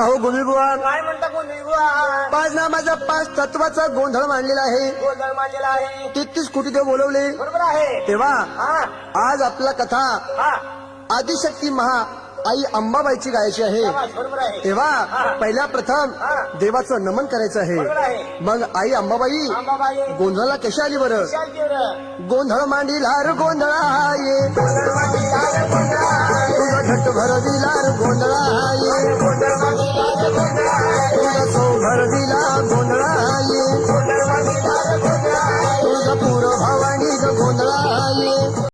हो गोंधळ बुवा, काय म्हणता गोंधळी बुवा? पाच नामाचा 5 तत्वाचा गोंधळ मांडलेला आहे. गोंधळ मांडलेला आहे. 33 कोटी देव बोलवले. बरोबर आहे. तेव्हा हा आज आपला कथा हा आदिशक्ती महा आई अंबाबाईची गायची आहे. शाबास, बरोबर आहे. तेव्हा पहिल्या प्रथम देवाचं नमन करायचं बरोबर आहे. आहे. मग आई अंबाबाई अंबाबाई गोंधळाला कशी आली बरं? विशाल तीव्र. गोंधळ मांडीलार गोंधळा आहे, गोंधळ मांडीला रे गोंधळ आहे. तुझा घट भरविलार गोंधळा आहे, गोंधळ मांडीला रे गोंधळ आहे. तुझा सो भरविला